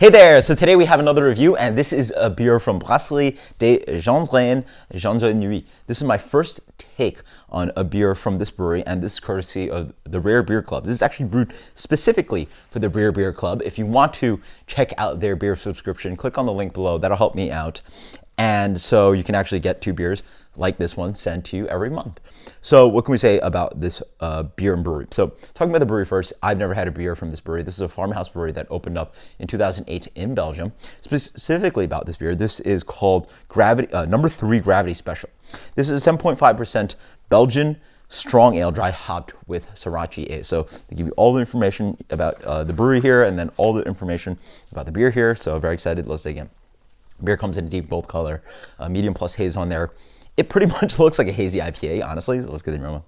Hey there! So today we have another review, and this is a beer from Brasserie de Jandrain-Jandrenouille. This is my first take on a beer from this brewery, and this is courtesy of the Rare Beer Club. This is actually brewed specifically for the Rare Beer Club. If you want to check out their beer subscription, click on the link below. That'll help me out. And so you can actually get 2 beers like this one sent to you every month. So what can we say about this beer and brewery? So talking about the brewery first, I've never had a beer from this brewery. This is a farmhouse brewery that opened up in 2008 in Belgium. Specifically about this beer, this is called Gravity, number 3 Gravity Special. This is a 7.5% Belgian strong ale, dry hopped with Sorachi A. So they give you all the information about the brewery here, and then all the information about the beer here. So very excited. Let's dig in. Beer comes in a deep gold color, medium plus haze on there. It pretty much looks like a hazy IPA, honestly. Let's get the aroma.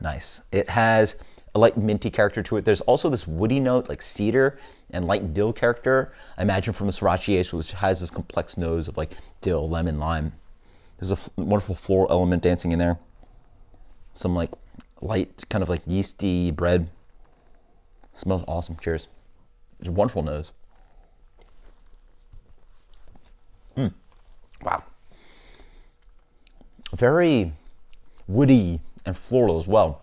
Nice. It has a light minty character to it. There's also this woody note, like cedar and light dill character. I imagine from the Sorachi Ace, which has this complex nose of like dill, lemon, lime. There's a wonderful floral element dancing in there. Some like light, kind of like yeasty bread. Smells awesome. Cheers. It's a wonderful nose. Wow. Very woody and floral as well.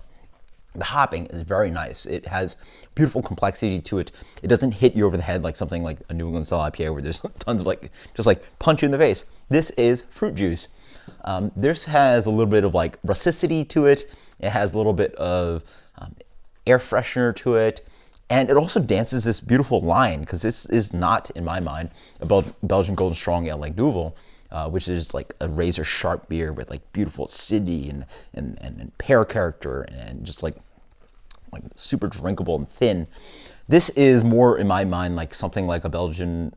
The hopping is very nice. It has beautiful complexity to it. It doesn't hit you over the head like something like a New England style IPA where there's tons of like, just like punch you in the face. This is fruit juice. This has a little bit of like rusticity to it. It has a little bit of air freshener to it. And it also dances this beautiful line, because this is not, in my mind, a Belgian Golden Strong Ale like Duvel, which is like a razor sharp beer with like beautiful acidity and pear character and just like super drinkable and thin. This is more, in my mind, like something like a Belgian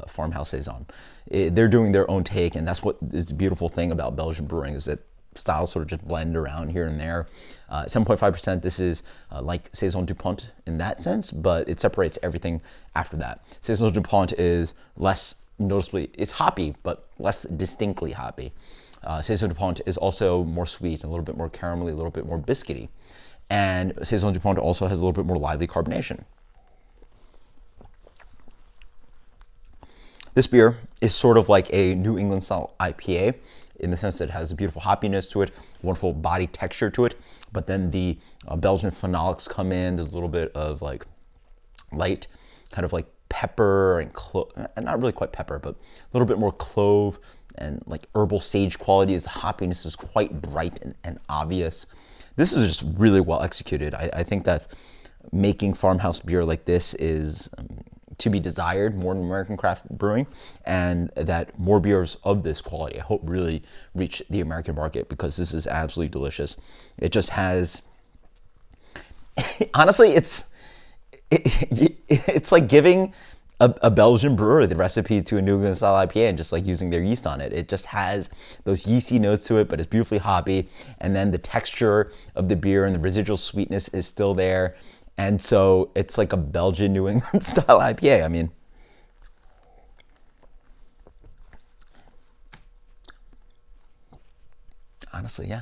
farmhouse saison. They're doing their own take, and that's what is the beautiful thing about Belgian brewing, is that styles sort of just blend around here and there. 7.5%, this is like Saison DuPont in that sense, but it separates everything after that. Saison DuPont is less noticeably, it's hoppy, but less distinctly hoppy. Saison DuPont is also more sweet, a little bit more caramelly, a little bit more biscuity. And Saison DuPont also has a little bit more lively carbonation. This beer is sort of like a New England style IPA, in the sense that it has a beautiful hoppiness to it, wonderful body texture to it, but then the Belgian phenolics come in. There's a little bit of like light, kind of like pepper and not really quite pepper, but a little bit more clove and like herbal sage qualities. The hoppiness is quite bright and obvious. This is just really well executed. I think that making farmhouse beer like this is to be desired more in American craft brewing, and that more beers of this quality, I hope, really reach the American market, because this is absolutely delicious. It just has, honestly, it's like giving a Belgian brewer the recipe to a New England style IPA and just like using their yeast on it. It just has those yeasty notes to it, but it's beautifully hoppy, and then the texture of the beer and the residual sweetness is still there. And so it's like a Belgian New England style IPA. I mean, honestly, yeah.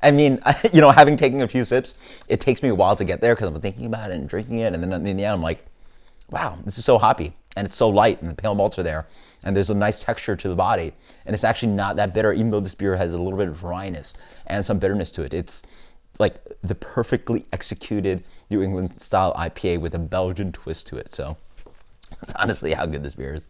I mean, having taken a few sips, it takes me a while to get there, because I'm thinking about it and drinking it. And then in the end, I'm like, wow, this is so hoppy, and it's so light, and the pale malts are there, and there's a nice texture to the body. And it's actually not that bitter, even though this beer has a little bit of dryness and some bitterness to it. It's like the perfectly executed New England style IPA with a Belgian twist to it. So that's honestly how good this beer is.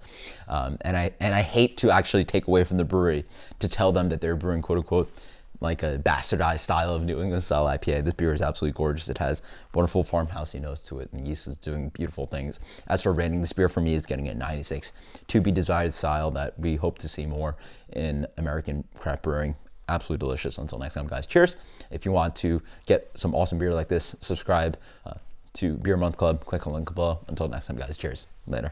And I hate to actually take away from the brewery to tell them that they're brewing, quote unquote, like a bastardized style of New England style IPA. This beer is absolutely gorgeous. It has wonderful farmhousey notes to it, and the yeast is doing beautiful things. As for rating, this beer for me is getting a 96. To be desired style that we hope to see more in American craft brewing. Absolutely delicious. Until next time, guys. Cheers. If you want to get some awesome beer like this, subscribe to Beer Month Club. Click on the link below. Until next time, guys. Cheers. Later.